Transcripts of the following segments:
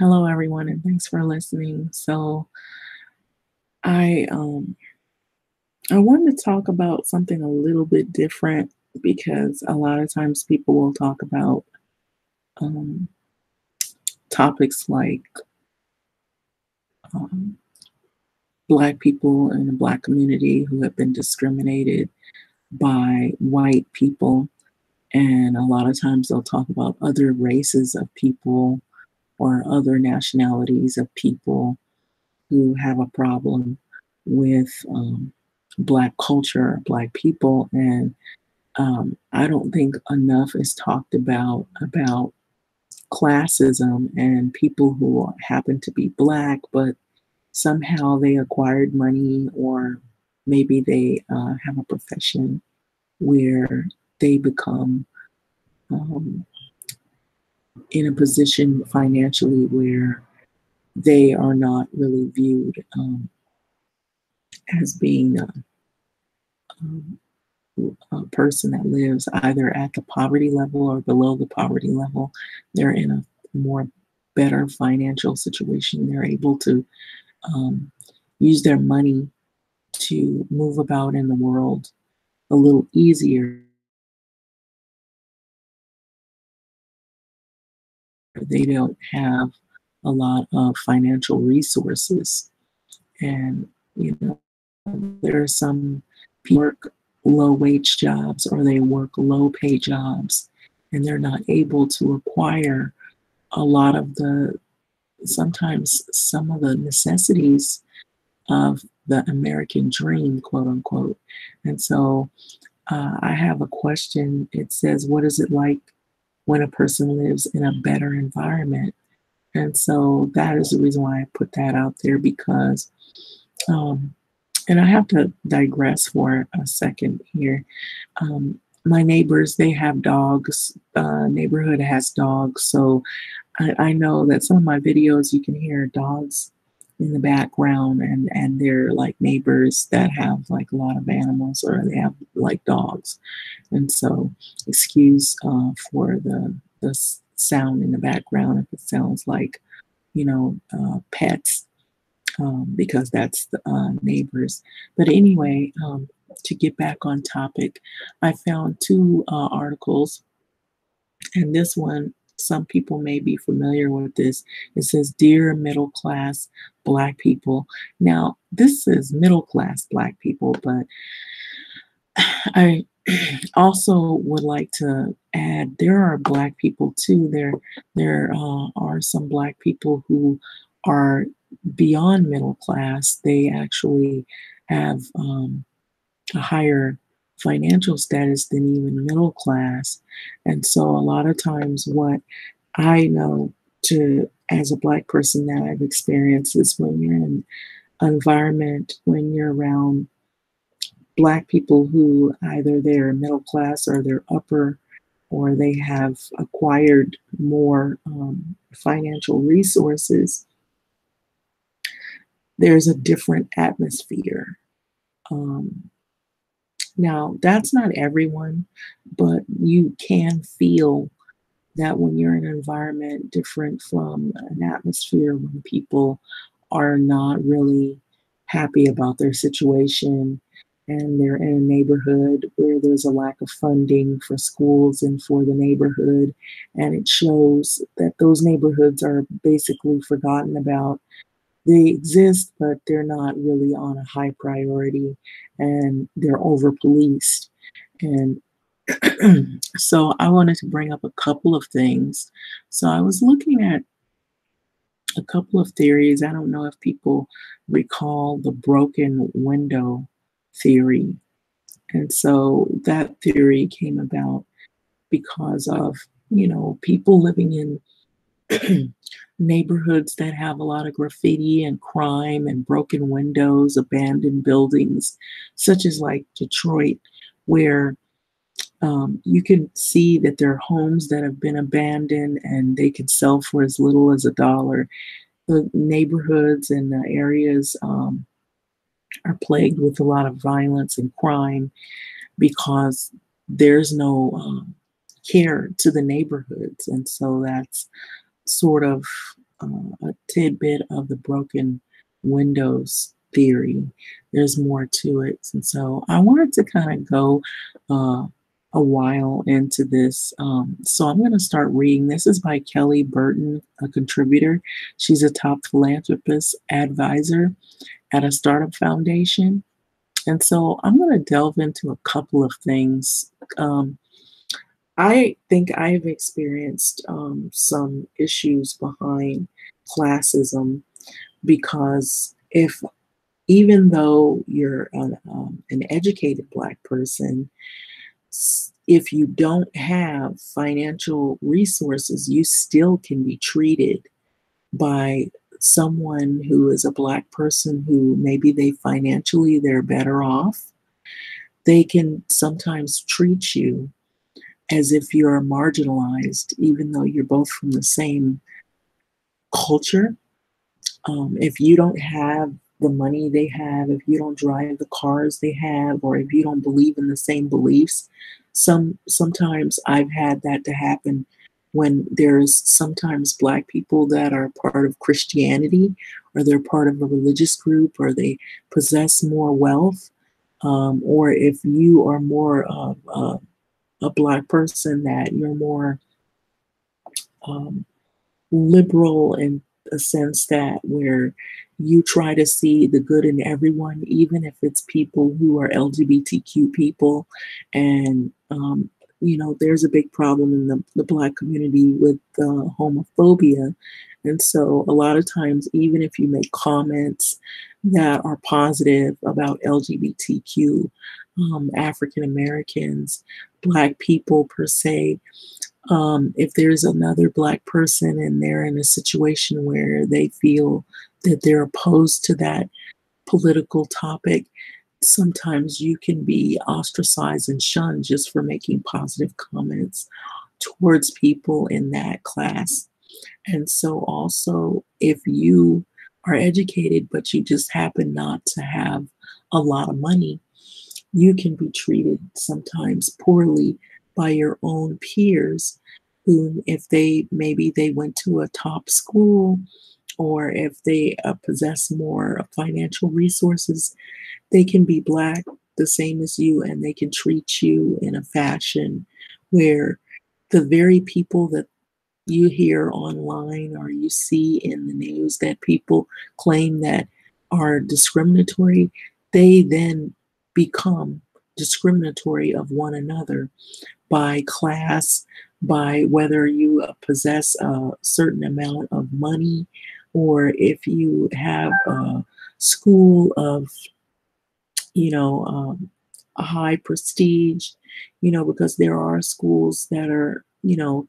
Hello, everyone, and thanks for listening. So, I um I wanted to talk about something a little bit different because a lot of times people will talk about um, topics like um, Black people in the Black community who have been discriminated by white people, and a lot of times they'll talk about other races of people or other nationalities of people who have a problem with Black culture, Black people, and I don't think enough is talked about classism and people who happen to be Black, but somehow they acquired money or maybe they have a profession where they become um, in a position financially where they are not really viewed as being um, a person that lives either at the poverty level or below the poverty level. They're in a more better financial situation. They're able to um, use their money to move about in the world a little easier. They don't have a lot of financial resources. And, you know, there are some people work low wage jobs or they work low pay jobs and they're not able to acquire a lot of the sometimes some of the necessities of the American dream, quote unquote. And so I have a question. It says, what is it like when a person lives in a better environment? And so that is the reason why I put that out there because um, and I have to digress for a second here. My neighbors, they have dogs. Neighborhood has dogs, so I know that some of my videos you can hear dogs in the background, and they're like neighbors that have like a lot of animals, or they have like dogs, and so excuse for the sound in the background if it sounds like pets because that's the neighbors. But anyway, to get back on topic, I found two articles, and this one, some people may be familiar with this. It says, Dear middle class Black people. Now, this is middle class Black people, but I also would like to add there are Black people too. There are some Black people who are beyond middle class. They actually have a higher financial status than even middle class. And so a lot of times what I know to as a Black person that I've experienced is when you're in an environment, when you're around Black people who either they're middle class or they're upper or they have acquired more financial resources, there's a different atmosphere. Um, Now, that's not everyone, but you can feel that when you're in an environment different from an atmosphere when people are not really happy about their situation and they're in a neighborhood where there's a lack of funding for schools and for the neighborhood, and it shows that those neighborhoods are basically forgotten about. They exist, but they're not really on a high priority and they're over policed. And so I wanted to bring up a couple of things. So I was looking at a couple of theories. I don't know if people recall the broken window theory. And so that theory came about because of, people living in neighborhoods that have a lot of graffiti and crime and broken windows, abandoned buildings, such as like Detroit, where you can see that there are homes that have been abandoned and they can sell for as little as $1. The neighborhoods and the areas are plagued with a lot of violence and crime because there's no care to the neighborhoods. And so that's sort of a tidbit of the broken windows theory. There's more to it. And so I wanted to kind of go uh, a while into this. So I'm going to start reading. This is by Kelly Burton, a contributor. She's a top philanthropist advisor at a startup foundation. And so I'm going to delve into a couple of things. I think I've experienced some issues behind classism because if even though you're an educated Black person, if you don't have financial resources, you still can be treated by someone who is a Black person who maybe they're better off. They can sometimes treat you as if you're marginalized, even though you're both from the same culture. If you don't have the money they have, if you don't drive the cars they have, or if you don't believe in the same beliefs, sometimes I've had that to happen when there's sometimes Black people that are part of Christianity, or they're part of a religious group, or they possess more wealth, or if you are more of a Black person, that you're more um, liberal in a sense that where you try to see the good in everyone, even if it's people who are LGBTQ people. And, there's a big problem in the Black community with homophobia. And so a lot of times, even if you make comments that are positive about LGBTQ, African Americans, Black people per se, if there's another Black person and they're in a situation where they feel that they're opposed to that political topic, sometimes you can be ostracized and shunned just for making positive comments towards people in that class. And so, also, if you are educated, but you just happen not to have a lot of money, you can be treated sometimes poorly by your own peers who, if they went to a top school, or if they possess more financial resources, they can be Black the same as you, and they can treat you in a fashion where the very people that you hear online or you see in the news that people claim that are discriminatory, they then become discriminatory of one another by class, by whether you possess a certain amount of money, or if you have a school of, a high prestige, because there are schools that are,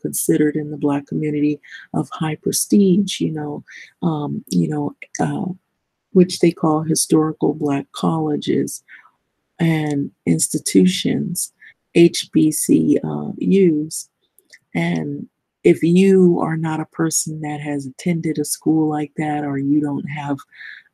considered in the Black community of high prestige, um, you know, uh, which they call historical Black colleges and institutions, HBCUs. And if you are not a person that has attended a school like that, or you don't have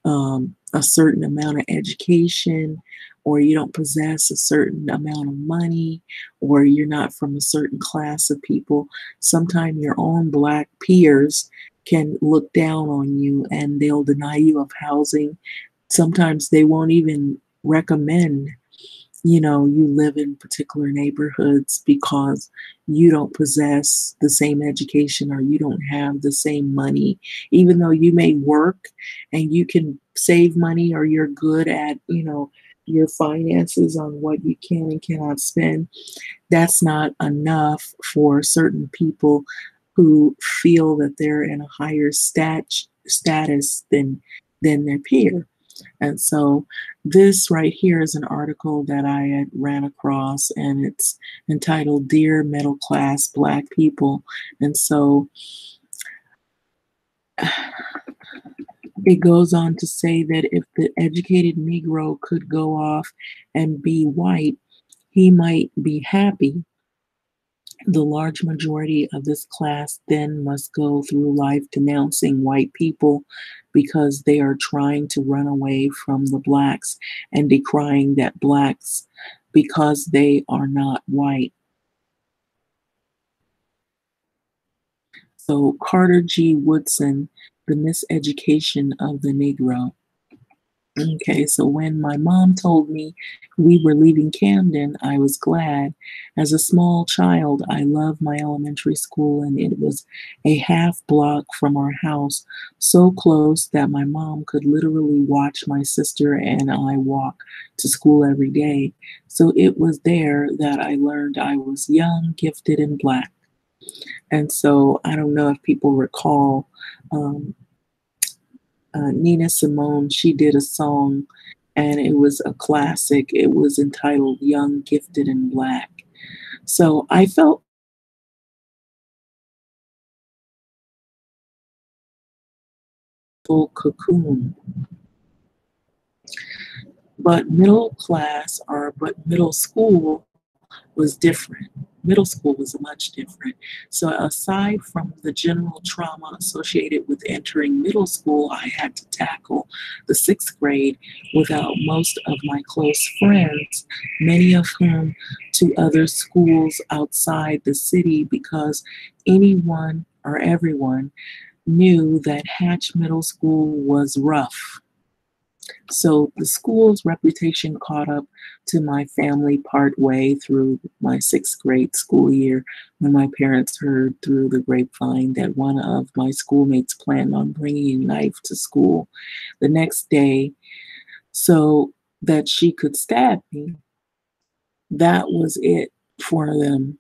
a certain amount of education, or you don't possess a certain amount of money, or you're not from a certain class of people, sometimes your own Black peers can look down on you and they'll deny you of housing. Sometimes they won't even recommend you live in particular neighborhoods because you don't possess the same education, or you don't have the same money, even though you may work and you can save money, or you're good at, your finances on what you can and cannot spend. That's not enough for certain people who feel that they're in a higher status than their peer. And so this right here is an article that I had ran across, and it's entitled Dear Middle Class Black People. And so it goes on to say that if the educated Negro could go off and be white, he might be happy. The large majority of this class then must go through life denouncing white people because they are trying to run away from the Blacks and decrying that Blacks because they are not white. So Carter G. Woodson, The Miseducation of the Negro. Okay, so when my mom told me we were leaving Camden, I was glad. As a small child, I loved my elementary school, and it was a half block from our house, so close that my mom could literally watch my sister and I walk to school every day. So it was there that I learned I was young, gifted, and black. And so I don't know if people recall. Um, Nina Simone, she did a song and it was a classic. It was entitled Young, Gifted, and Black. So I felt full cocoon, but middle class but middle school was different. Middle school was much different. So, aside from the general trauma associated with entering middle school, I had to tackle the sixth grade without most of my close friends, many of whom to other schools outside the city because anyone or everyone knew that Hatch Middle School was rough. So the school's reputation caught up to my family part way through my sixth grade school year when my parents heard through the grapevine that one of my schoolmates planned on bringing a knife to school the next day so that she could stab me. That was it for them.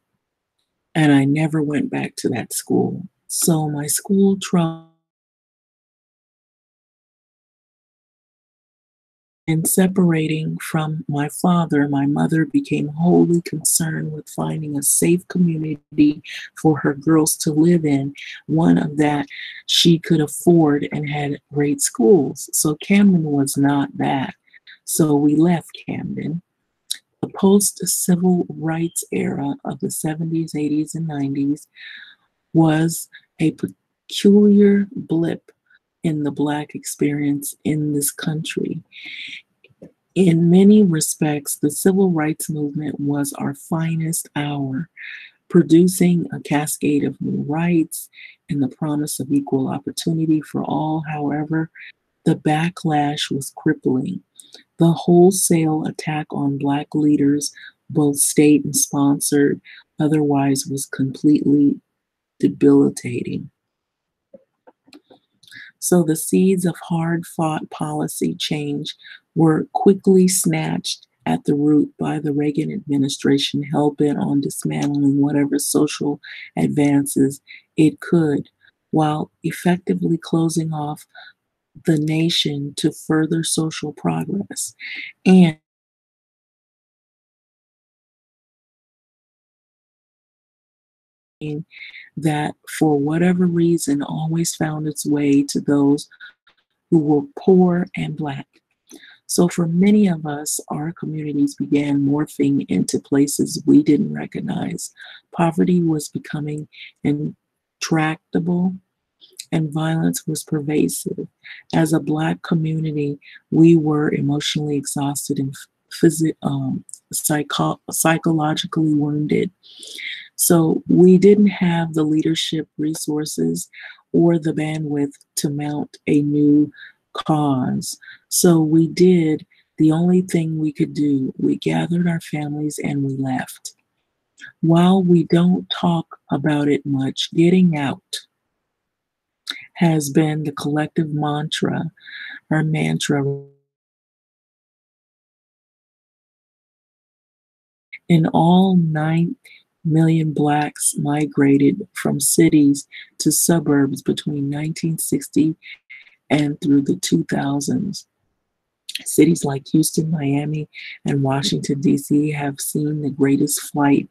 And I never went back to that school. So my school trauma. In separating from my father, my mother became wholly concerned with finding a safe community for her girls to live in, one of that she could afford and had great schools. So Camden was not that. So we left Camden. The post-civil rights era of the 70s, 80s, and 90s was a peculiar blip in the Black experience in this country. In many respects, the civil rights movement was our finest hour, producing a cascade of new rights and the promise of equal opportunity for all. However, the backlash was crippling. The wholesale attack on Black leaders, both state and sponsored, otherwise was completely debilitating. So the seeds of hard fought policy change were quickly snatched at the root by the Reagan administration, hell bent on dismantling whatever social advances it could, while effectively closing off the nation to further social progress. And that, for whatever reason, always found its way to those who were poor and Black. So for many of us, our communities began morphing into places we didn't recognize. Poverty was becoming intractable and violence was pervasive. As a Black community, we were emotionally exhausted and psychologically wounded. So we didn't have the leadership resources or the bandwidth to mount a new cause. So we did the only thing we could do. We gathered our families and we left. While we don't talk about it much, getting out has been the collective mantra, our mantra. In all, 9 million Blacks migrated from cities to suburbs between 1960 and through the 2000s. Cities like Houston, Miami, and Washington, D.C. have seen the greatest flight.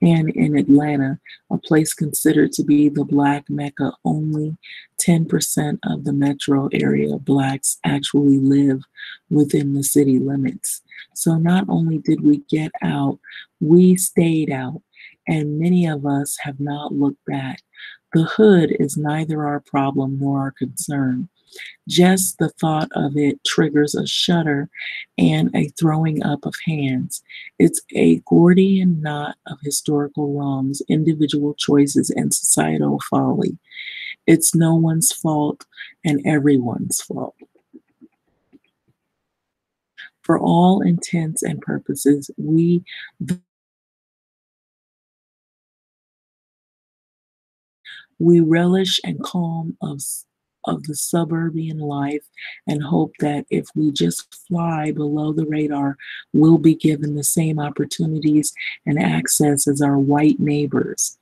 And in Atlanta, a place considered to be the Black Mecca, only 10% of the metro area Blacks actually live within the city limits. So not only did we get out, we stayed out, and many of us have not looked back. The hood is neither our problem nor our concern. Just the thought of it triggers a shudder and a throwing up of hands. It's a Gordian knot of historical wrongs, individual choices, and societal folly. It's no one's fault and everyone's fault. For all intents and purposes, we relish and calm of the suburban life and hope that if we just fly below the radar, we'll be given the same opportunities and access as our white neighbors.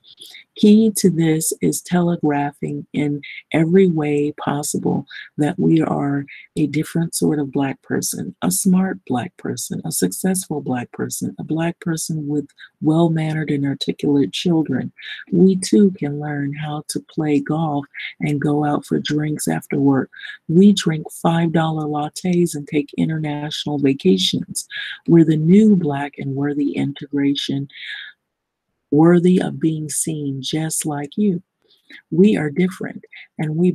Key to this is telegraphing in every way possible that we are a different sort of Black person, a smart Black person, a successful Black person, a Black person with well-mannered and articulate children. We too can learn how to play golf and go out for drinks after work. We drink $5 lattes and take international vacations. We're the new Black and worthy integration, worthy of being seen just like you. We are different, and we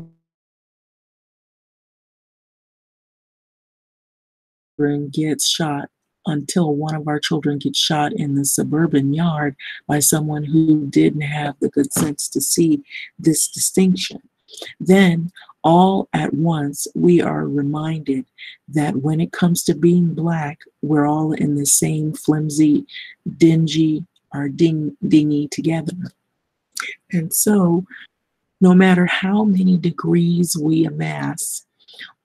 gets shot until one of our children gets shot in the suburban yard by someone who didn't have the good sense to see this distinction. Then, all at once, we are reminded that when it comes to being Black, we're all in the same flimsy, dingy, or dingy together. And so, no matter how many degrees we amass,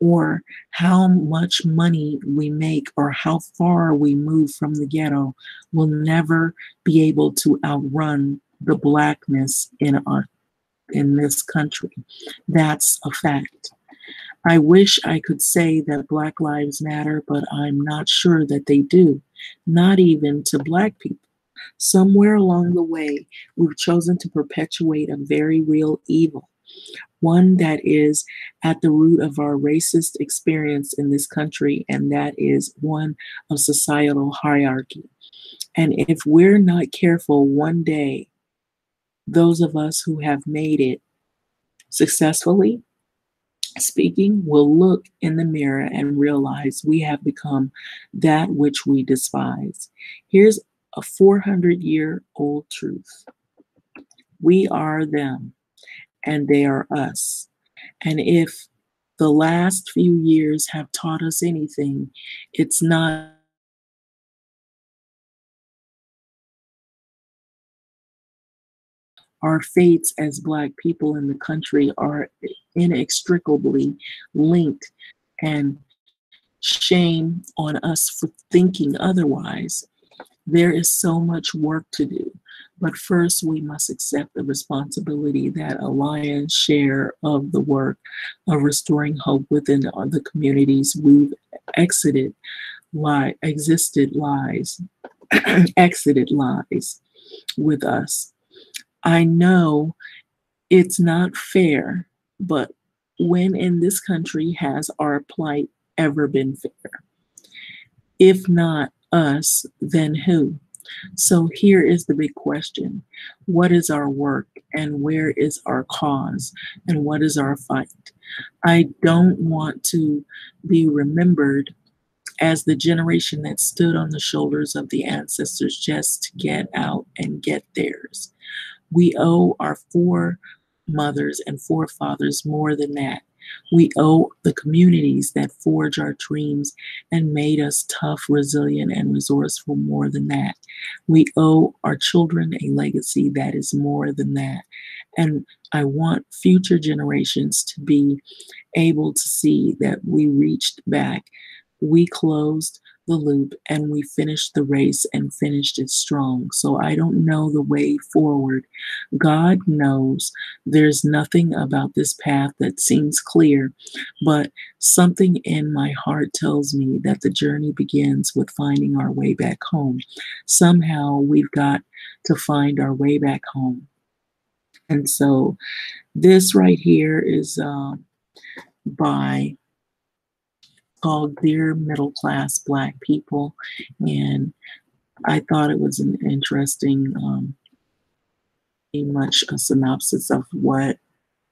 or how much money we make, or how far we move from the ghetto, we'll never be able to outrun the Blackness in this country. That's a fact. I wish I could say that Black lives matter, but I'm not sure that they do, not even to Black people. Somewhere along the way, we've chosen to perpetuate a very real evil, one that is at the root of our racist experience in this country, and that is one of societal hierarchy. And if we're not careful, one day, those of us who have made it successfully speaking will look in the mirror and realize we have become that which we despise. Here's a 400-year-old truth. We are them, and they are us. And if the last few years have taught us anything, it's not our fates as Black people in the country are inextricably linked, and shame on us for thinking otherwise. There is so much work to do. But first, we must accept the responsibility that a lion's share of the work of restoring hope within the communities we've exited lies with us. I know it's not fair, but when in this country has our plight ever been fair? If not us, then who? So here is the big question. What is our work, and where is our cause, and what is our fight? I don't want to be remembered as the generation that stood on the shoulders of the ancestors just to get out and get theirs. We owe our foremothers and forefathers more than that. We owe the communities that forge our dreams and made us tough, resilient, and resourceful more than that. We owe our children a legacy that is more than that. And I want future generations to be able to see that we reached back, we closed the loop, and we finished the race and finished it strong. So I don't know the way forward. God knows. There's nothing about this path that seems clear, but something in my heart tells me that the journey begins with finding our way back home. Somehow we've got to find our way back home. And so this right here is by called Dear Middle Class Black People. And I thought it was an interesting, much a synopsis of what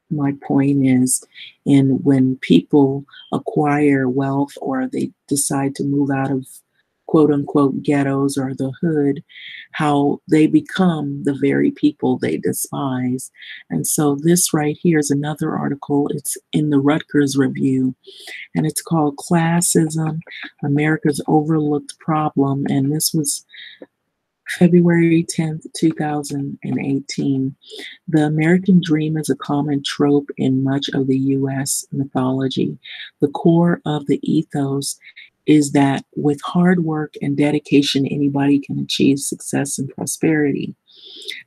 my point is. And when people acquire wealth or they decide to move out of quote unquote ghettos or the hood, how they become the very people they despise. And so this right here is another article. It's in the Rutgers Review, and it's called Classism, America's Overlooked Problem. And this was February 10th, 2018. The American dream is a common trope in much of the U.S. mythology. The core of the ethos is that with hard work and dedication, anybody can achieve success and prosperity.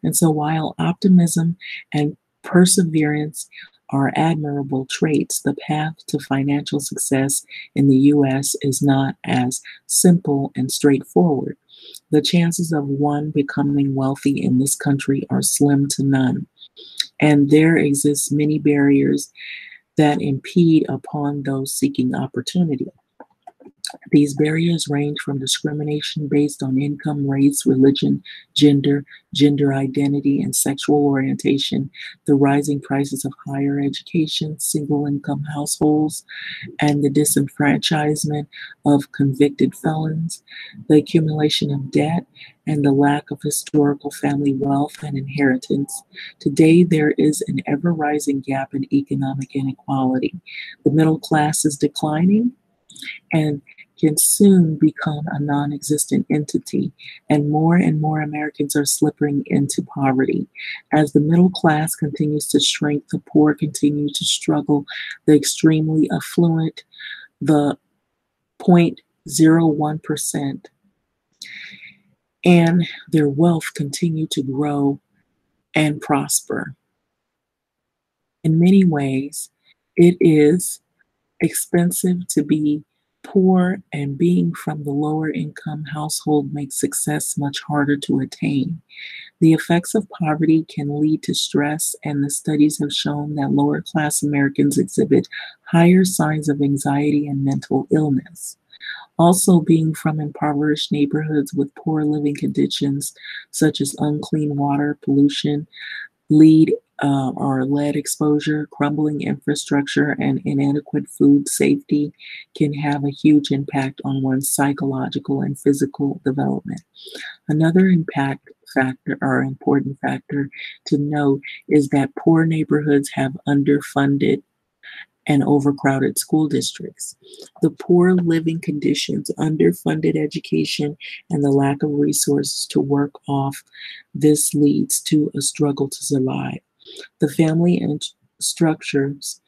And so while optimism and perseverance are admirable traits, the path to financial success in the U.S. is not as simple and straightforward. The chances of one becoming wealthy in this country are slim to none, and there exist many barriers that impede upon those seeking opportunity. These barriers range from discrimination based on income, race, religion, gender, gender identity, and sexual orientation, the rising prices of higher education, single income households, and the disenfranchisement of convicted felons, the accumulation of debt, and the lack of historical family wealth and inheritance. Today, there is an ever rising gap in economic inequality. The middle class is declining and can soon become a non existent entity, and more Americans are slipping into poverty. As the middle class continues to shrink, the poor continue to struggle, the extremely affluent, the 0.01%, and their wealth continue to grow and prosper. In many ways, it is expensive to be poor, and being from the lower income household makes success much harder to attain. The effects of poverty can lead to stress, and the studies have shown that lower class Americans exhibit higher signs of anxiety and mental illness. Also, being from impoverished neighborhoods with poor living conditions, such as unclean water, pollution, lead or lead exposure, crumbling infrastructure, and inadequate food safety can have a huge impact on one's psychological and physical development. Another impact factor or important factor to note is that poor neighborhoods have underfunded and overcrowded school districts. The poor living conditions, underfunded education, and the lack of resources to work off this leads to a struggle to survive. The family and structures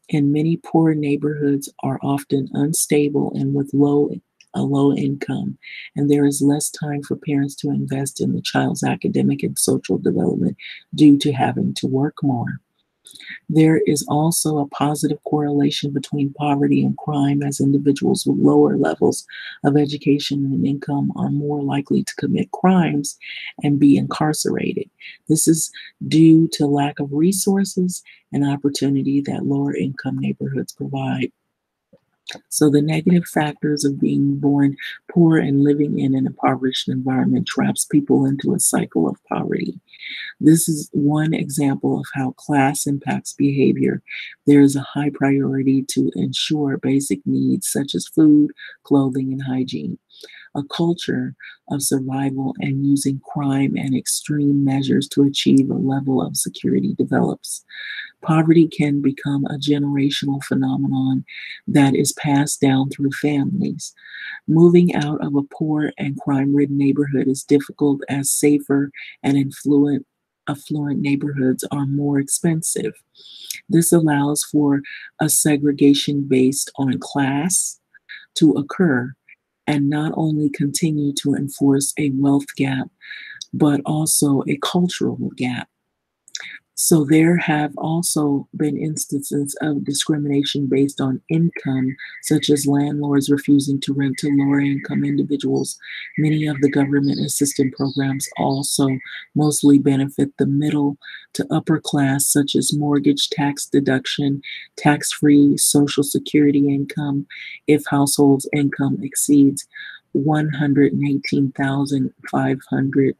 in many poor neighborhoods are often unstable and with a low income, and there is less time for parents to invest in the child's academic and social development due to having to work more. There is also a positive correlation between poverty and crime, as individuals with lower levels of education and income are more likely to commit crimes and be incarcerated. This is due to lack of resources and opportunity that lower income neighborhoods provide. So the negative factors of being born poor and living in an impoverished environment traps people into a cycle of poverty. This is one example of how class impacts behavior. There is a high priority to ensure basic needs such as food, clothing, and hygiene. A culture of survival and using crime and extreme measures to achieve a level of security develops. Poverty can become a generational phenomenon that is passed down through families. Moving out of a poor and crime-ridden neighborhood is difficult, as safer and affluent neighborhoods are more expensive. This allows for a segregation based on class to occur and not only continue to enforce a wealth gap, but also a cultural gap. So there have also been instances of discrimination based on income, such as landlords refusing to rent to lower income individuals. Many of the government assistance programs also mostly benefit the middle to upper class, such as mortgage tax deduction, tax-free Social Security income if households' income exceeds $118,500,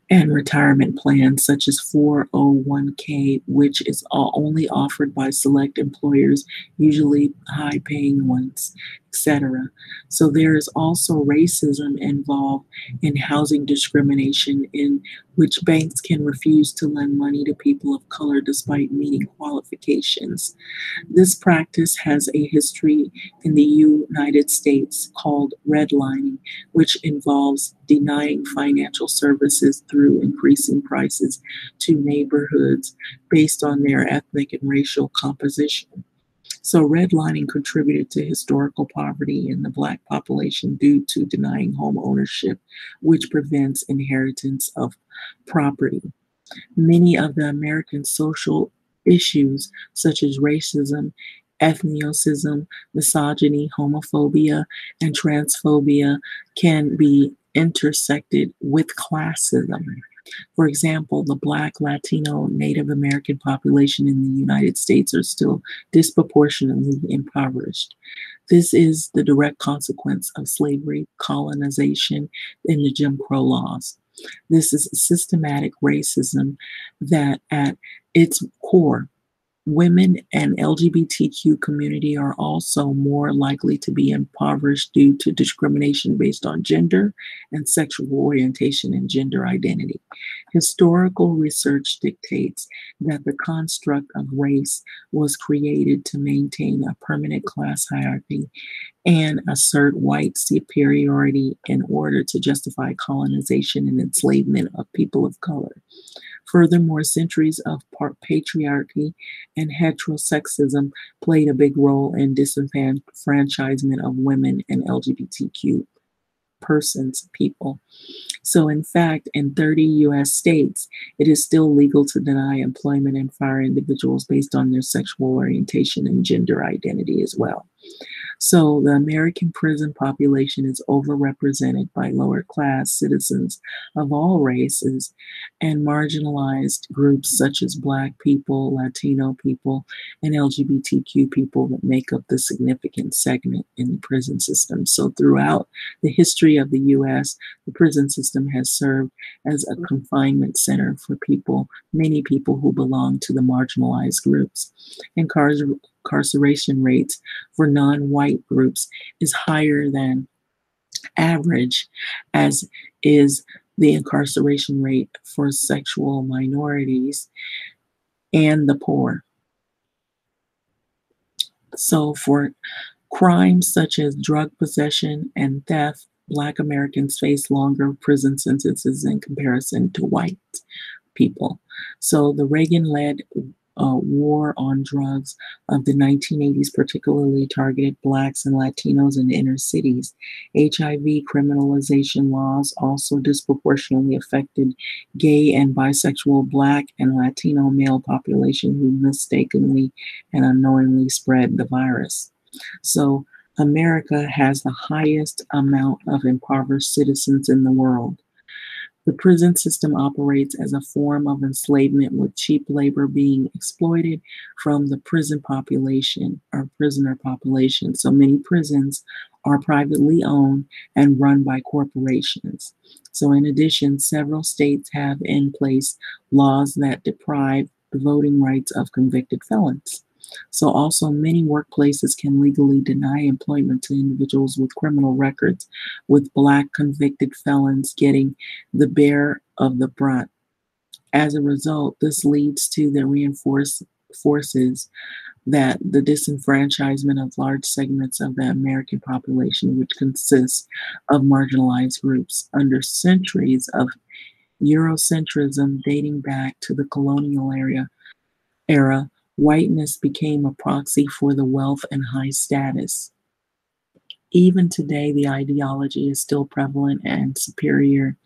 and retirement plans such as 401k, which is only offered by select employers, usually high-paying ones. etc. So there is also racism involved in housing discrimination, in which banks can refuse to lend money to people of color despite meeting qualifications. This practice has a history in the United States called redlining, which involves denying financial services through increasing prices to neighborhoods based on their ethnic and racial composition. So, redlining contributed to historical poverty in the Black population due to denying home ownership, which prevents inheritance of property. Many of the American social issues, such as racism, ethnicism, misogyny, homophobia, and transphobia, can be intersected with classism. For example, the Black, Latino, Native American population in the United States are still disproportionately impoverished. This is the direct consequence of slavery, colonization, and the Jim Crow laws. This is systematic racism that, at its core, women and LGBTQ community are also more likely to be impoverished due to discrimination based on gender and sexual orientation and gender identity. Historical research dictates that the construct of race was created to maintain a permanent class hierarchy and assert white superiority in order to justify colonization and enslavement of people of color. Furthermore, centuries of patriarchy and heterosexism played a big role in disenfranchisement of women and LGBTQ people. So, in fact, in 30 US states, it is still legal to deny employment and fire individuals based on their sexual orientation and gender identity as well. So the American prison population is overrepresented by lower class citizens of all races and marginalized groups such as Black people, Latino people, and LGBTQ people that make up the significant segment in the prison system. So throughout the history of the US, the prison system has served as a confinement center for people, many people who belong to the marginalized groups. Incarceration rates for non-white groups is higher than average, as is the incarceration rate for sexual minorities and the poor. So for crimes such as drug possession and theft, Black Americans face longer prison sentences in comparison to white people. So the Reagan-led war on drugs of the 1980s particularly targeted Blacks and Latinos in inner cities. HIV criminalization laws also disproportionately affected gay and bisexual Black and Latino male population who mistakenly and unknowingly spread the virus. So America has the highest amount of impoverished citizens in the world. The prison system operates as a form of enslavement, with cheap labor being exploited from the prison population or prisoner population. So many prisons are privately owned and run by corporations. So in addition, several states have in place laws that deprive the voting rights of convicted felons. So also many workplaces can legally deny employment to individuals with criminal records, with Black convicted felons getting the bear of the brunt. As a result, this leads to the forces that the disenfranchisement of large segments of the American population, which consists of marginalized groups. Under centuries of Eurocentrism dating back to the colonial era, whiteness became a proxy for the wealth and high status. Even today, the ideology is still prevalent and superior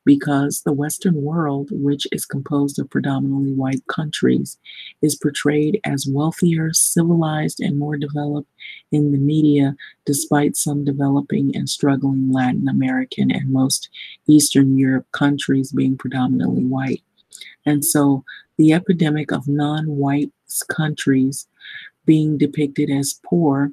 because the Western world, which is composed of predominantly white countries, is portrayed as wealthier, civilized, and more developed in the media, despite some developing and struggling Latin American and most Eastern Europe countries being predominantly white. And so the epidemic of non-white countries being depicted as poor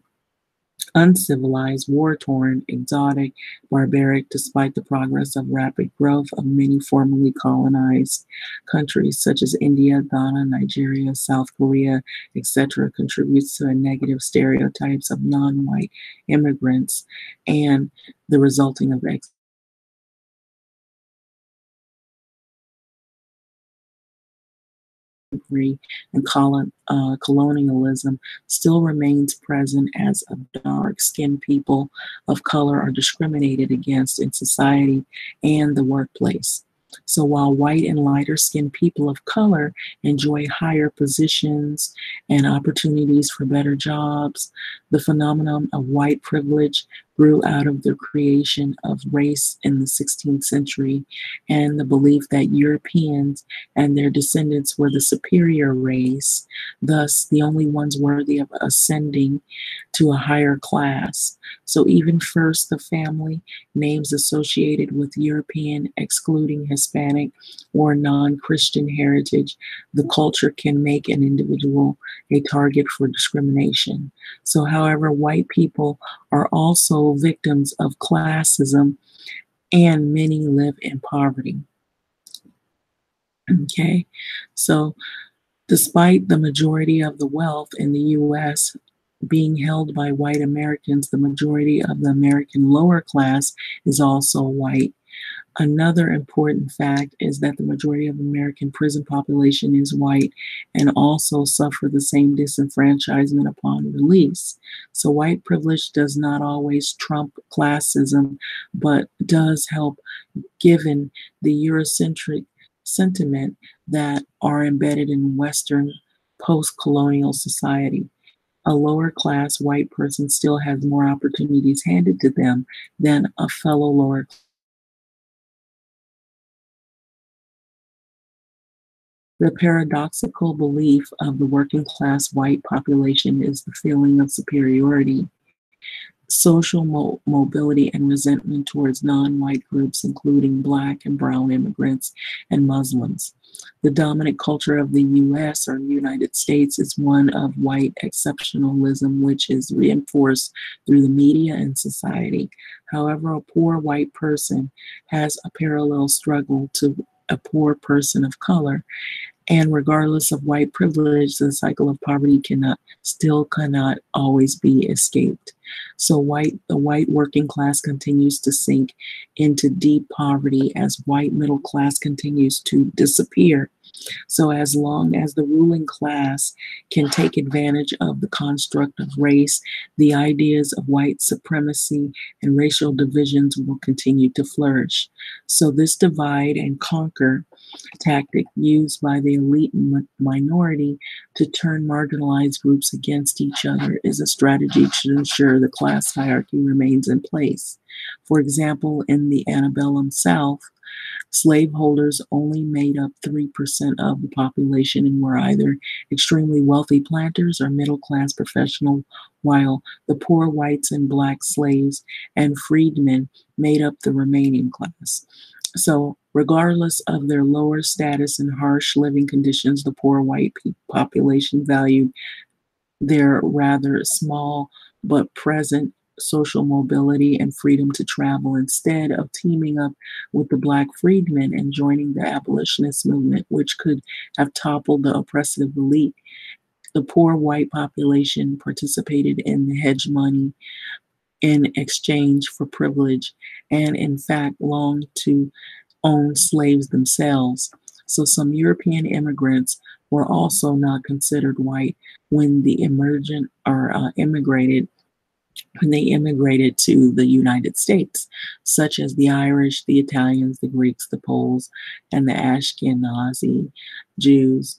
uncivilized, war-torn, exotic, barbaric, despite the progress of rapid growth of many formerly colonized countries such as India, Ghana, Nigeria, South Korea, etc., contributes to a negative stereotypes of non-white immigrants and the resulting of slavery and colonialism still remains present as dark-skinned people of color are discriminated against in society and the workplace. So while white and lighter-skinned people of color enjoy higher positions and opportunities for better jobs, the phenomenon of white privilege grew out of the creation of race in the 16th century and the belief that Europeans and their descendants were the superior race, thus the only ones worthy of ascending to a higher class. So even first the family names associated with European, excluding Hispanic or non-Christian heritage, the culture can make an individual a target for discrimination. So however, white people are also victims of classism and many live in poverty. Okay, so despite the majority of the wealth in the US being held by white Americans, the majority of the American lower class is also white. Another important fact is that the majority of American prison population is white and also suffer the same disenfranchisement upon release. So white privilege does not always trump classism, but does help given the Eurocentric sentiment that are embedded in Western post-colonial society. A lower class white person still has more opportunities handed to them than a fellow lower. The paradoxical belief of the working class white population is the feeling of superiority, social mobility, and resentment towards non-white groups, including Black and brown immigrants and Muslims. The dominant culture of the US or United States is one of white exceptionalism, which is reinforced through the media and society. However, a poor white person has a parallel struggle to a poor person of color. And regardless of white privilege, the cycle of poverty cannot always be escaped. So the white working class continues to sink into deep poverty as white middle class continues to disappear. So as long as the ruling class can take advantage of the construct of race, the ideas of white supremacy and racial divisions will continue to flourish. So this divide and conquer tactic used by the elite minority to turn marginalized groups against each other is a strategy to ensure the class hierarchy remains in place. For example, in the antebellum South, slaveholders only made up 3% of the population and were either extremely wealthy planters or middle class professionals, while the poor whites and black slaves and freedmen made up the remaining class. So, regardless of their lower status and harsh living conditions, the poor white population valued their rather small but present social mobility and freedom to travel instead of teaming up with the Black freedmen and joining the abolitionist movement, which could have toppled the oppressive elite. The poor white population participated in the hegemony in exchange for privilege and, in fact, longed to own slaves themselves. So, some European immigrants were also not considered white when the emergent or immigrated when they immigrated to the United States, such as the Irish, the Italians, the Greeks, the Poles, and the Ashkenazi Jews,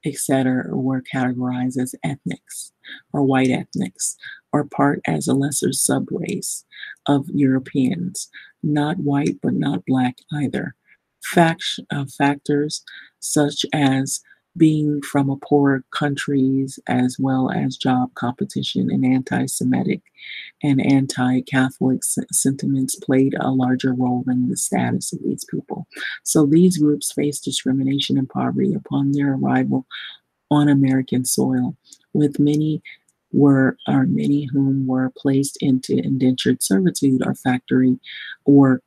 etc., were categorized as ethnics or white ethnics, or part as a lesser subrace of Europeans, not white but not black either. Factors such as being from a poorer countries, as well as job competition and anti-Semitic and anti-Catholic sentiments played a larger role than the status of these people. So these groups faced discrimination and poverty upon their arrival on American soil, with many many whom were placed into indentured servitude or factory work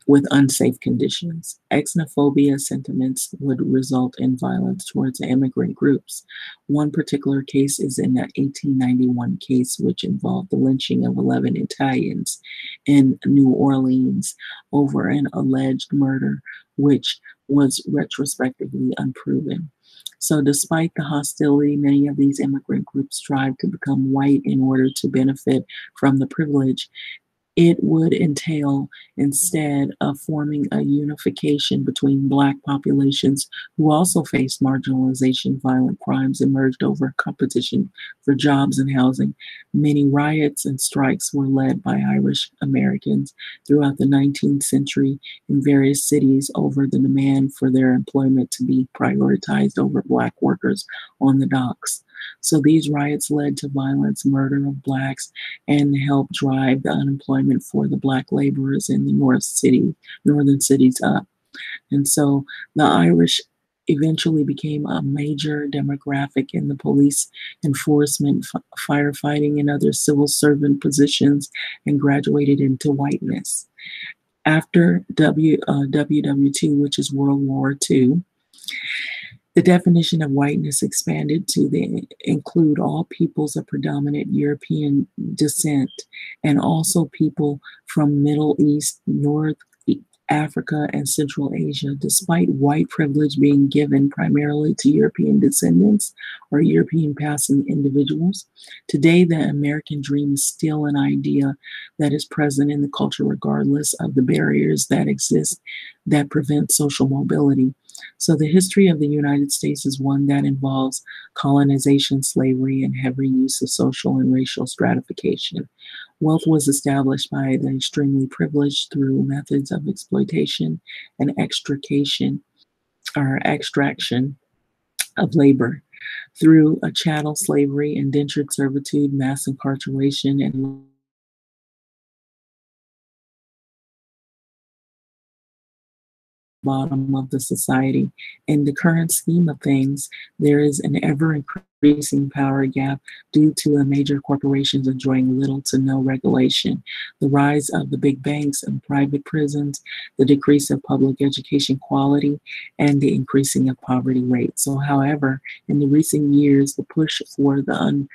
with unsafe conditions. Xenophobia sentiments would result in violence towards immigrant groups. One particular case is in the 1891 case, which involved the lynching of 11 Italians in New Orleans over an alleged murder, which was retrospectively unproven. So, despite the hostility, many of these immigrant groups strive to become white in order to benefit from the privilege. It would entail, instead of forming a unification between Black populations who also faced marginalization, violent crimes emerged over competition for jobs and housing. Many riots and strikes were led by Irish Americans throughout the 19th century in various cities over the demand for their employment to be prioritized over Black workers on the docks. So these riots led to violence, murder of Blacks, and helped drive the unemployment for the Black laborers in the northern cities up. And so the Irish eventually became a major demographic in the police enforcement, firefighting, and other civil servant positions and graduated into whiteness. After WW2, which is World War II, the definition of whiteness expanded to include all peoples of predominant European descent and also people from Middle East, North Africa, and Central Asia, despite white privilege being given primarily to European descendants or European passing individuals. Today, the American dream is still an idea that is present in the culture regardless of the barriers that exist that prevent social mobility. So the history of the United States is one that involves colonization, slavery, and heavy use of social and racial stratification. Wealth was established by the extremely privileged through methods of exploitation and extraction of labor through a chattel slavery, indentured servitude, mass incarceration, and bottom of the society. In the current scheme of things, there is an ever increasing power gap due to the major corporations enjoying little to no regulation, the rise of the big banks and private prisons, the decrease of public education quality, and the increasing of poverty rates. So, however, in the recent years, the push for the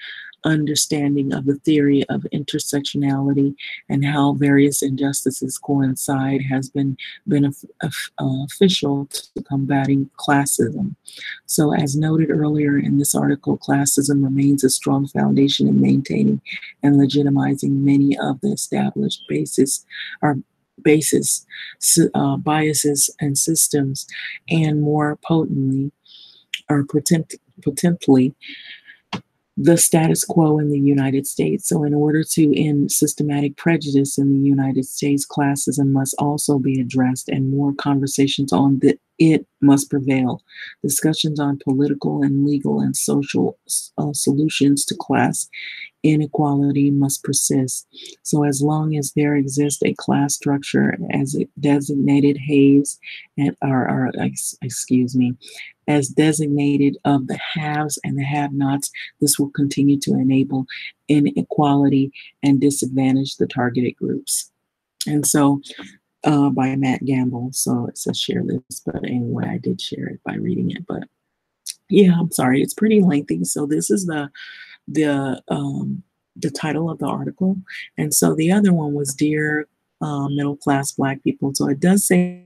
understanding of the theory of intersectionality and how various injustices coincide has been beneficial to combating classism. So, as noted earlier in this article, classism remains a strong foundation in maintaining and legitimizing many of the established biases and systems, and more potently, the status quo in the United States. So, in order to end systematic prejudice in the United States, classism must also be addressed, and more conversations on it must prevail. Discussions on political and legal and social solutions to class inequality must persist. So, as long as there exists a class structure as it designated Hayes and as designated of the haves and the have-nots, this will continue to enable inequality and disadvantage the targeted groups. And so, by Matt Gamble. So it says share this, but anyway, I did share it by reading it. But yeah, I'm sorry, it's pretty lengthy. So this is the title of the article, and so the other one was Dear Middle Class Black People. So it does say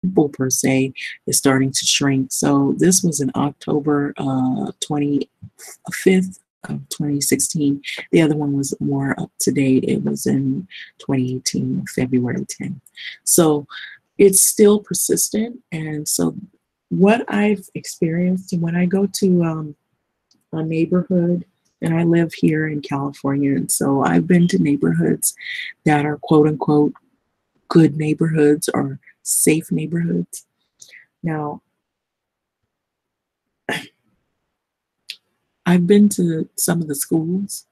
people per se is starting to shrink. So this was in October 25th of 2016. The other one was more up to date. It was in 2018, February 10th. So it's still persistent. And so what I've experienced when I go to a neighborhood, and I live here in California, and so I've been to neighborhoods that are quote unquote good neighborhoods or safe neighborhoods. Now, I've been to some of the schools,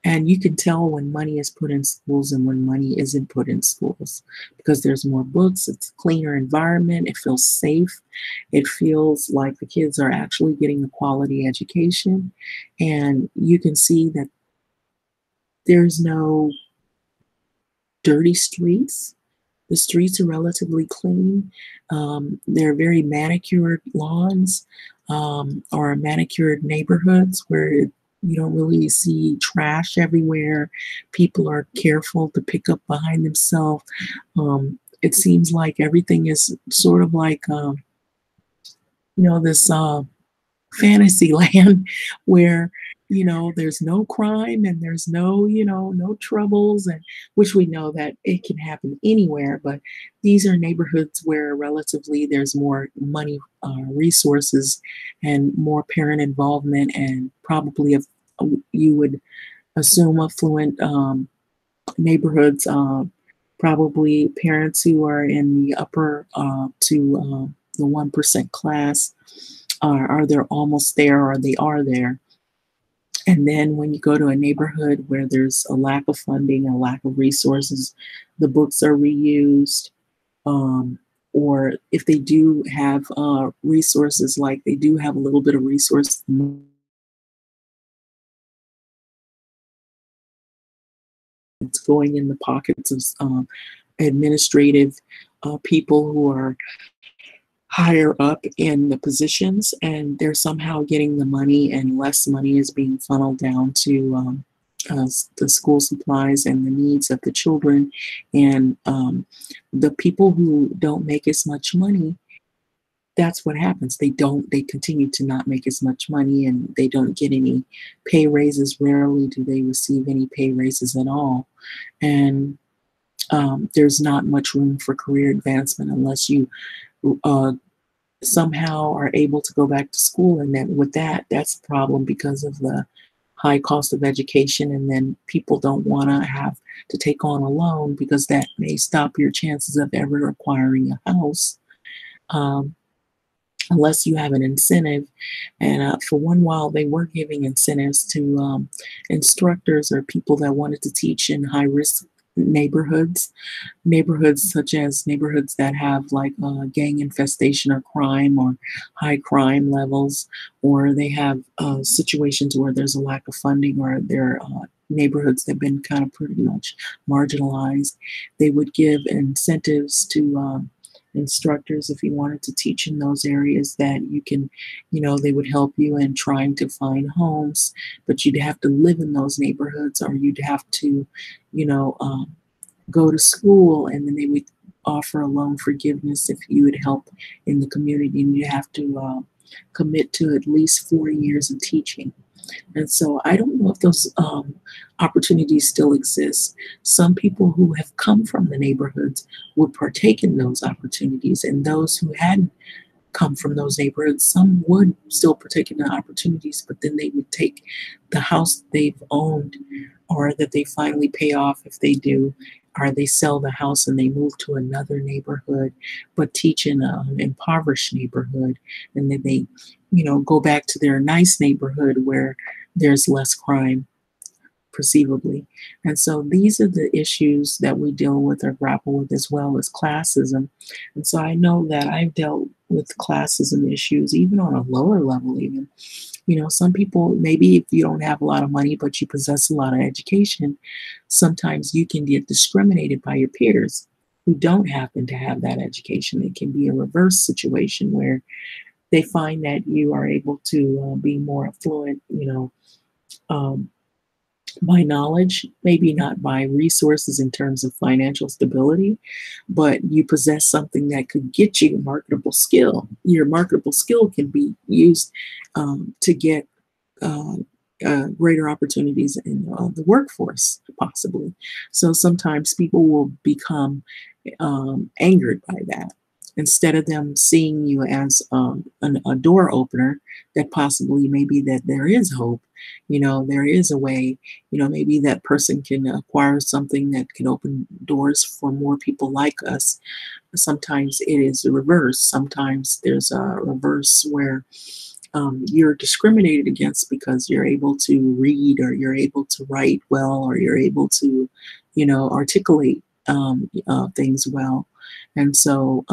And you can tell when money is put in schools and when money isn't put in schools because there's more books, it's a cleaner environment, it feels safe, it feels like the kids are actually getting a quality education. And you can see that there's no dirty streets. The streets are relatively clean. They're very manicured lawns or manicured neighborhoods where you don't really see trash everywhere. People are careful to pick up behind themselves. It seems like everything is sort of like, this fantasy land where there's no crime and there's no troubles, and which we know that it can happen anywhere, but these are neighborhoods where relatively there's more money, resources, and more parent involvement, and probably if you would assume affluent neighborhoods, probably parents who are in the upper to the 1% class are they're almost there or they are there. And then when you go to a neighborhood where there's a lack of funding, a lack of resources, the books are reused. Um, or if they do have resources, like they do have a little bit of resource, it's going in the pockets of administrative people who are higher up in the positions, and they're somehow getting the money, and less money is being funneled down to the school supplies and the needs of the children. And the people who don't make as much money, that's what happens. They continue to not make as much money, and they don't get any pay raises. Rarely do they receive any pay raises at all. And there's not much room for career advancement unless you uh, somehow are able to go back to school. And then with that's a problem because of the high cost of education. And then people don't want to have to take on a loan because that may stop your chances of ever acquiring a house. Um, Unless you have an incentive. And for one while, they were giving incentives to instructors or people that wanted to teach in high risk neighborhoods such as neighborhoods that have like gang infestation or crime or high crime levels, or they have situations where there's a lack of funding, or there are neighborhoods that have been kind of pretty much marginalized. They would give incentives to instructors if you wanted to teach in those areas, that you can, they would help you in trying to find homes, but you'd have to live in those neighborhoods, or you'd have to, you know, um, go to school, and then they would offer a loan forgiveness if you would help in the community, and you have to commit to at least 4 years of teaching. And so I don't know if those opportunities still exist. Some people who have come from the neighborhoods would partake in those opportunities, and those who hadn't come from those neighborhoods, some would still partake in the opportunities, but then they would take the house they've owned, or that they finally pay off if they do, or they sell the house and they move to another neighborhood, but teach in an impoverished neighborhood, and then they, go back to their nice neighborhood where there's less crime perceivably. And so these are the issues that we deal with or grapple with, as well as classism. And so I know that I've dealt with classism issues even on a lower level, even. Some people, maybe if you don't have a lot of money, but you possess a lot of education, sometimes you can get discriminated by your peers who don't happen to have that education. It can be a reverse situation where they find that you are able to be more affluent, um, by knowledge, maybe not by resources in terms of financial stability, but you possess something that could get you a marketable skill. Your marketable skill can be used to get uh, greater opportunities in the workforce, possibly. So sometimes people will become angered by that. Instead of them seeing you as a door opener, that possibly maybe that there is hope, there is a way, maybe that person can acquire something that can open doors for more people like us. Sometimes it is the reverse. Sometimes there's a reverse where you're discriminated against because you're able to read or you're able to write well or you're able to, articulate things well. And so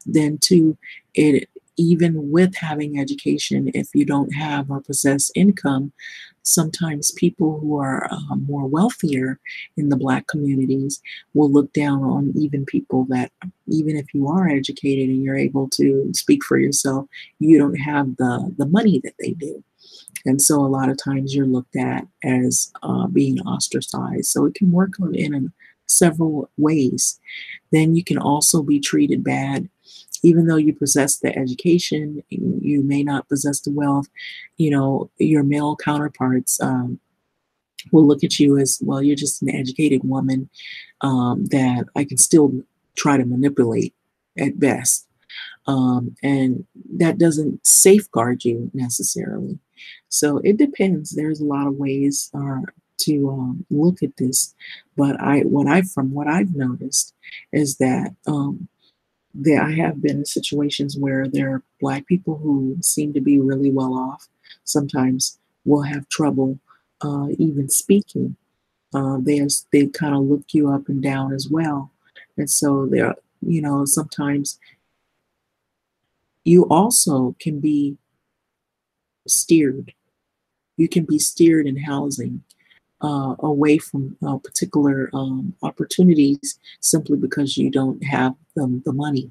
then too, it even with having education, if you don't have or possess income, sometimes people who are more wealthier in the Black communities will look down on even people that, even if you are educated and you're able to speak for yourself, you don't have the money that they do. And so a lot of times you're looked at as being ostracized. So it can work in several ways. Then you can also be treated bad. Even though you possess the education, you may not possess the wealth. Your male counterparts will look at you as, well, you're just an educated woman that I can still try to manipulate at best. And that doesn't safeguard you necessarily. So it depends. There's a lot of ways to look at this, but from what I've noticed is that I have been in situations where there are Black people who seem to be really well off. Sometimes will have trouble even speaking. They kind of look you up and down as well, and so there, sometimes you also can be steered. You can be steered in housing away from particular opportunities simply because you don't have the money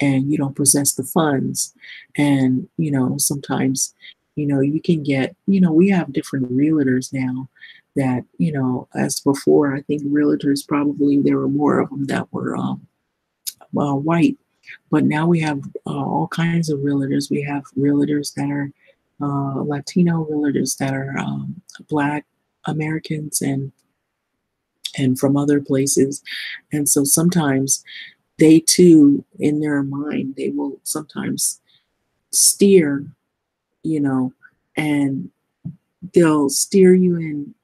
and you don't possess the funds. And, sometimes, you can get, we have different realtors now that, as before, I think realtors probably, there were more of them that were white. But now we have all kinds of realtors. We have realtors that are Latino, realtors that are Black Americans and from other places. And so sometimes they too, in their mind, they will sometimes steer, and they'll steer you in,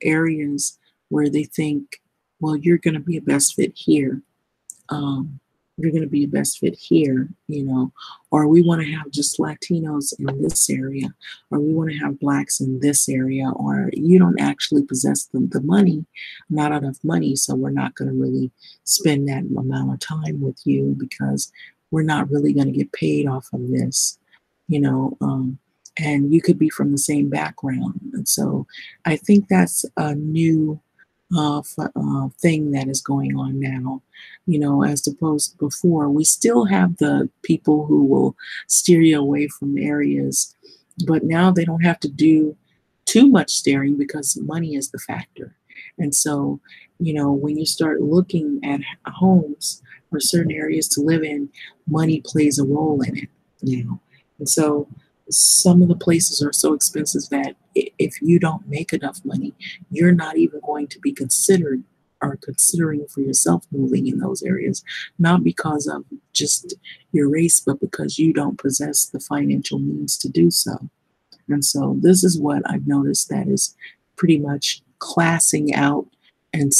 areas where they think, well, you're going to be a best fit here. You're going to be a best fit here, or we want to have just Latinos in this area, or we want to have Blacks in this area, or you don't actually possess the money, not enough money, so we're not going to really spend that amount of time with you because we're not really going to get paid off of this, and you could be from the same background. And so I think that's a new thing that is going on now, as opposed to before. We still have the people who will steer you away from areas, but now they don't have to do too much steering because money is the factor. And so, when you start looking at homes or certain areas to live in, money plays a role in it, And so some of the places are so expensive that if you don't make enough money, you're not even going to be considered or considering for yourself moving in those areas, not because of just your race, but because you don't possess the financial means to do so. And so this is what I've noticed that is pretty much classing out and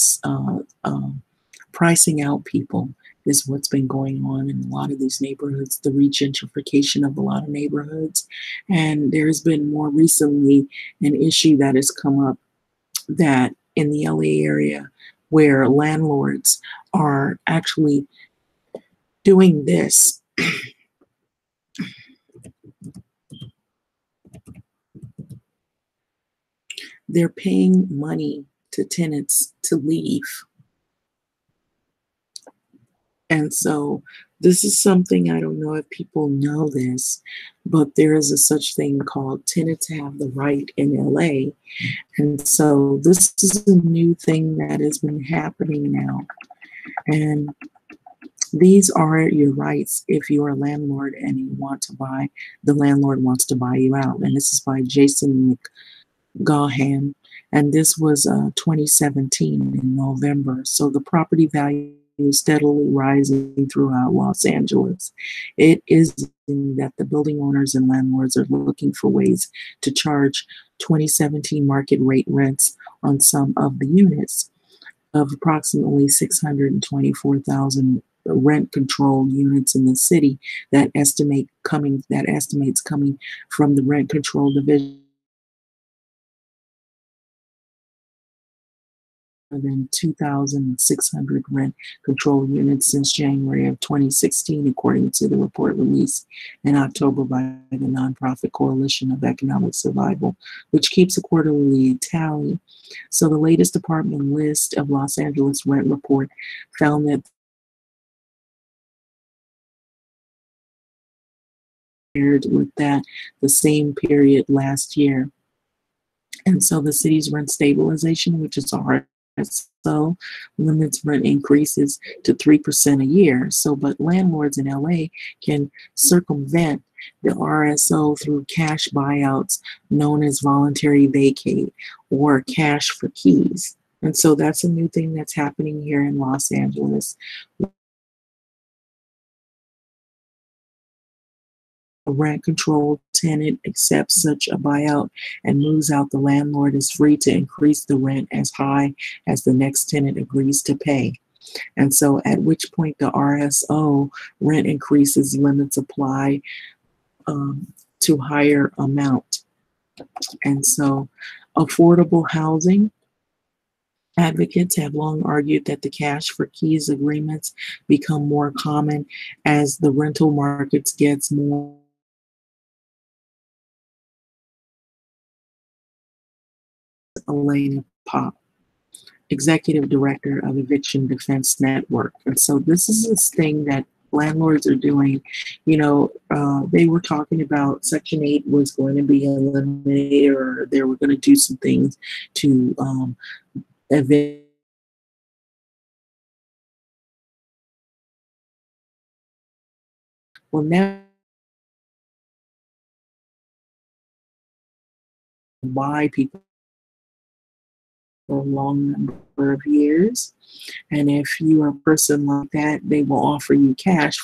pricing out people is what's been going on in a lot of these neighborhoods, the regentrification of a lot of neighborhoods. And there's been more recently an issue that has come up that in the LA area where landlords are actually doing this. They're paying money to tenants to leave. And so this is something, I don't know if people know this, but there is a such thing called tenants have the right in LA. And so this is a new thing that has been happening now. And these are your rights if you're a landlord and you want to buy, the landlord wants to buy you out. And this is by Jason McGahan. And this was 2017 in November. So the property value is steadily rising throughout Los Angeles. It is that the building owners and landlords are looking for ways to charge 2017 market rate rents on some of the units of approximately $624,000 rent control units in the city that estimates coming from the rent control division than 2,600 rent control units since January of 2016, according to the report released in October by the nonprofit Coalition of Economic Survival, which keeps a quarterly tally. So the latest apartment list of Los Angeles rent report found that compared with that the same period last year. And so the city's rent stabilization, which is RSO, limits rent increases to 3% a year. So, but landlords in LA can circumvent the RSO through cash buyouts known as voluntary vacate or cash for keys. And so that's a new thing that's happening here in Los Angeles. A rent-controlled tenant accepts such a buyout and moves out, the landlord is free to increase the rent as high as the next tenant agrees to pay. And so at which point the RSO rent increases limits apply to higher amount. And so affordable housing advocates have long argued that the cash for keys agreements become more common as the rental markets gets more Elena Pop, executive director of Eviction Defense Network. And so this is this thing that landlords are doing. They were talking about Section 8 was going to be eliminated, or they were going to do some things to evict. Well, now buy people for a long number of years. And if you are a person like that, they will offer you cash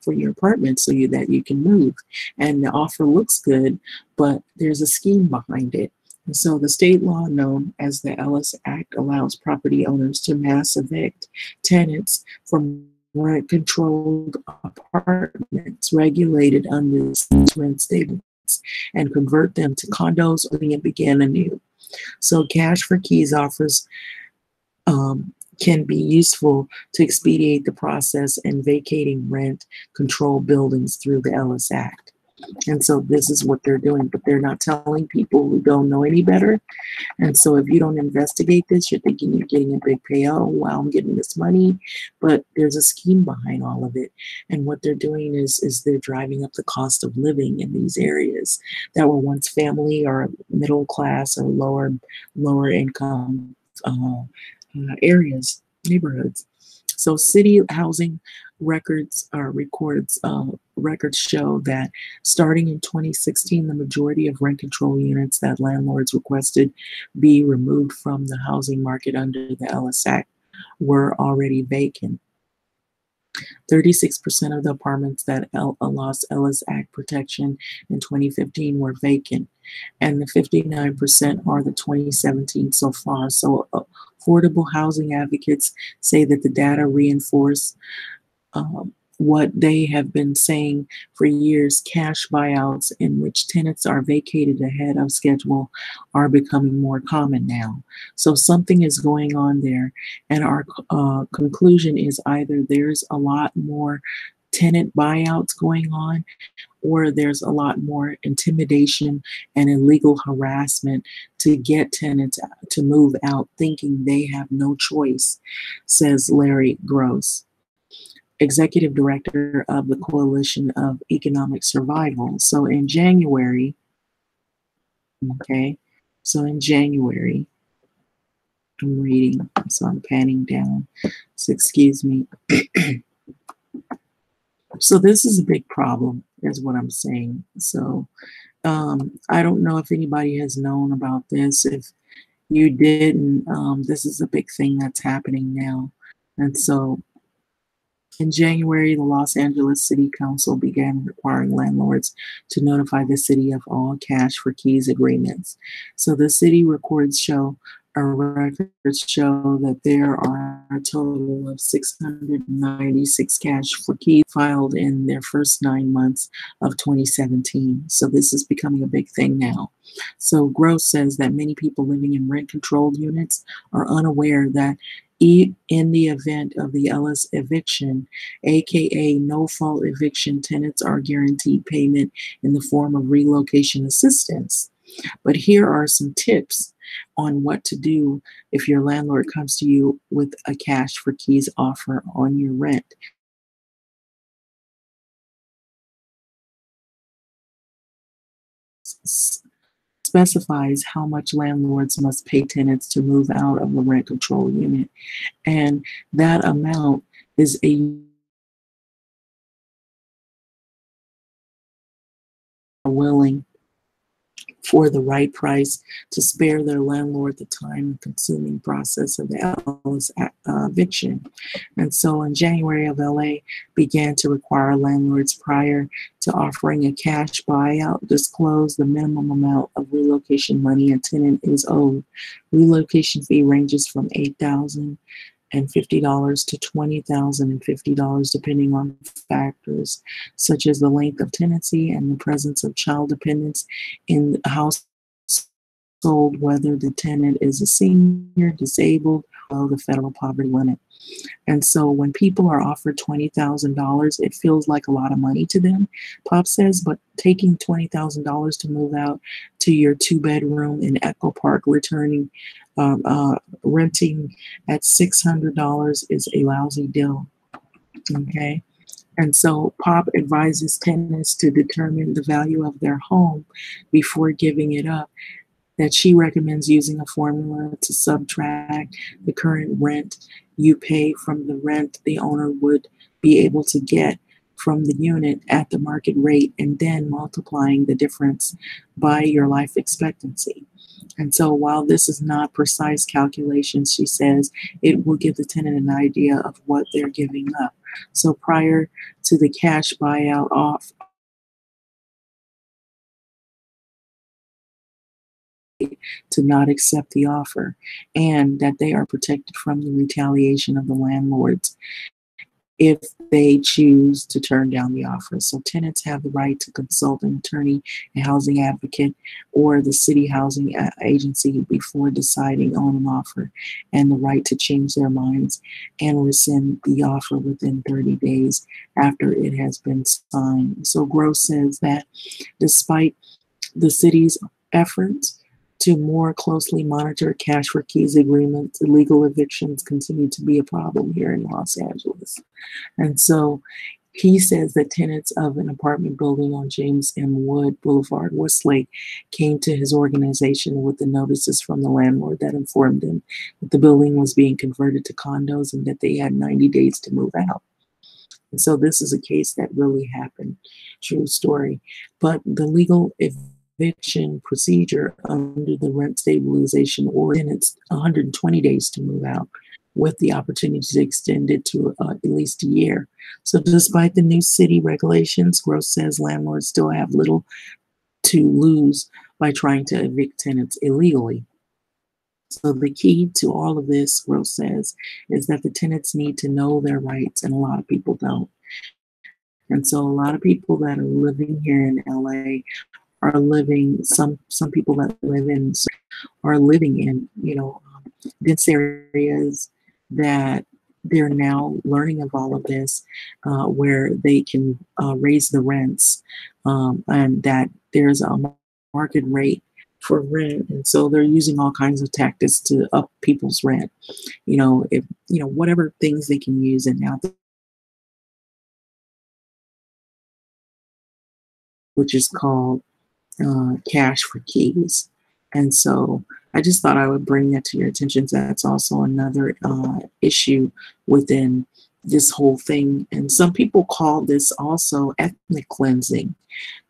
for your apartment so that you can move. And the offer looks good, but there's a scheme behind it. And so the state law known as the Ellis Act allows property owners to mass evict tenants from rent-controlled apartments regulated under rent statements and convert them to condos or begin anew. So cash for keys offers can be useful to expedite the process and vacating rent control buildings through the Ellis Act. And so this is what they're doing, but they're not telling people who don't know any better. And so if you don't investigate this, you're thinking you're getting a big payout. Oh, wow, I'm getting this money. But there's a scheme behind all of it. And what they're doing is they're driving up the cost of living in these areas that were once family or middle class or lower income areas, neighborhoods. So city housing records show that starting in 2016, the majority of rent control units that landlords requested be removed from the housing market under the Ellis Act were already vacant. 36% of the apartments that lost Ellis Act protection in 2015 were vacant, and the 59% are the 2017 so far. So affordable housing advocates say that the data reinforce what they have been saying for years. Cash buyouts in which tenants are vacated ahead of schedule are becoming more common now. So something is going on there. And our conclusion is either there's a lot more tenant buyouts going on, or there's a lot more intimidation and illegal harassment to get tenants to move out thinking they have no choice, says Larry Gross, executive director of the Coalition of Economic Survival. So in January, I'm reading, so I'm panning down. So excuse me. So this is a big problem, is what I'm saying. So I don't know if anybody has known about this. If you didn't, this is a big thing that's happening now. And so in January, the Los Angeles City Council began requiring landlords to notify the city of all cash for keys agreements. So the city records show that there are a total of 696 cash for keys filed in their first 9 months of 2017. So this is becoming a big thing now. So Gross says that many people living in rent-controlled units are unaware that in the event of the Ellis eviction, aka no-fault eviction, tenants are guaranteed payment in the form of relocation assistance. But here are some tips on what to do if your landlord comes to you with a cash for keys offer on your rent. Specifies how much landlords must pay tenants to move out of the rent control unit, and that amount is a willing for the right price to spare their landlord the time and consuming process of the Ellis eviction. And so in January of LA began to require landlords prior to offering a cash buyout disclose the minimum amount of relocation money a tenant is owed. Relocation fee ranges from $8,050 to $20,050, depending on factors such as the length of tenancy and the presence of child dependents in the household, whether the tenant is a senior, disabled, or the federal poverty limit. And so when people are offered $20,000, it feels like a lot of money to them, Pop says, but taking $20,000 to move out to your 2-bedroom in Echo Park, renting at $600 is a lousy deal, okay? And so Pop advises tenants to determine the value of their home before giving it up, that she recommends using a formula to subtract the current rent you pay from the rent the owner would be able to get from the unit at the market rate, and then multiplying the difference by your life expectancy. And so while this is not precise calculations, she says it will give the tenant an idea of what they're giving up. So prior to the cash buyout off, to not accept the offer, and that they are protected from the retaliation of the landlords if they choose to turn down the offer. So tenants have the right to consult an attorney, a housing advocate, or the city housing agency before deciding on an offer, and the right to change their minds and rescind the offer within 30 days after it has been signed. So Gross says that despite the city's efforts to more closely monitor cash for keys agreements, illegal evictions continue to be a problem here in Los Angeles. And so he says that tenants of an apartment building on James M. Wood Boulevard, Westlake, came to his organization with the notices from the landlord that informed them that the building was being converted to condos and that they had 90 days to move out. And so this is a case that really happened. True story. But the legal eviction procedure under the rent stabilization ordinance, 120 days to move out, with the opportunity to extend it to at least a year. So despite the new city regulations, Gross says landlords still have little to lose by trying to evict tenants illegally. So the key to all of this, Gross says, is that the tenants need to know their rights, and a lot of people don't. And so a lot of people that are living here in LA are living, some people that live in are living in, dense areas that they're now learning of all of this, where they can raise the rents, and that there's a market rate for rent. And so they're using all kinds of tactics to up people's rent, whatever things they can use. And now, which is called cash for keys. And so I just thought I would bring that to your attention. That's also another issue within this whole thing. And some people call this also ethnic cleansing,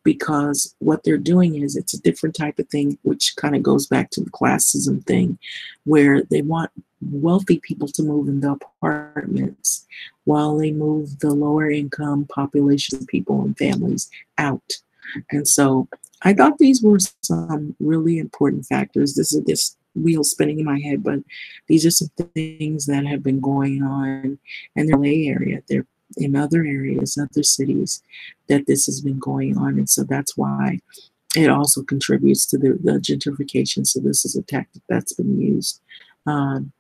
because what they're doing is it's a different type of thing, which kind of goes back to the classism thing, where they want wealthy people to move in the apartments while they move the lower income population people and families out. And so I thought these were some really important factors. This wheels spinning in my head, but these are some things that have been going on in the LA area. They're in other areas, other cities, that this has been going on. And so that's why it also contributes to the gentrification. So this is a tactic that's been used um,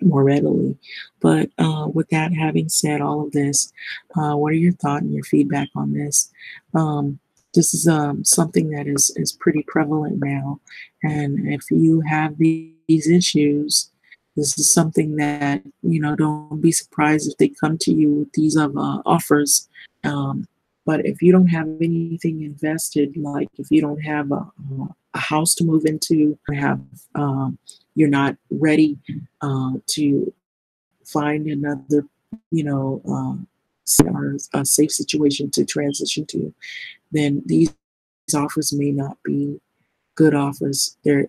more readily. But with that having said all of this, what are your thoughts and your feedback on this? Um, this is something that is pretty prevalent now. And if you have these issues, this is something that, don't be surprised if they come to you with these offers. Um, but if you don't have anything invested, like if you don't have a house to move into, have you're not ready to find another, you know, or a safe situation to transition to, then these offers may not be good offers. They,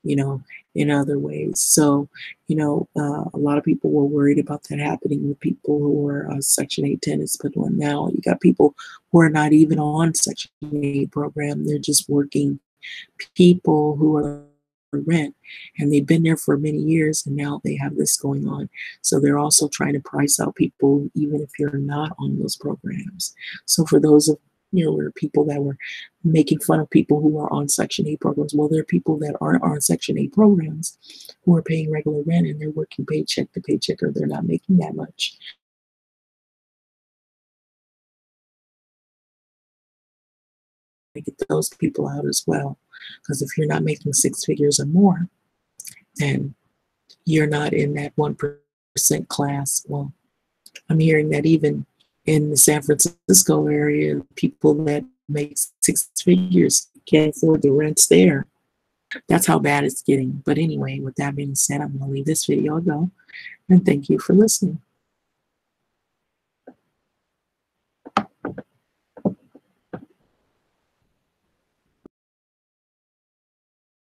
you know, in other ways. So, a lot of people were worried about that happening with people who were Section 8 tenants, but now you got people who are not even on Section 8 program. They're just working people who are rent, and they've been there for many years, and now they have this going on. So they're also trying to price out people even if you're not on those programs. So for those of were people that were making fun of people who are on Section 8 programs. Well, there are people that aren't on Section 8 programs who are paying regular rent, and they're working paycheck to paycheck, or they're not making that much. Get those people out as well. Because if you're not making six figures or more, then you're not in that 1% class. Well, I'm hearing that even in the San Francisco area, people that make six figures can't afford the rents there. That's how bad it's getting. But anyway, with that being said, I'm going to leave this video go, and thank you for listening.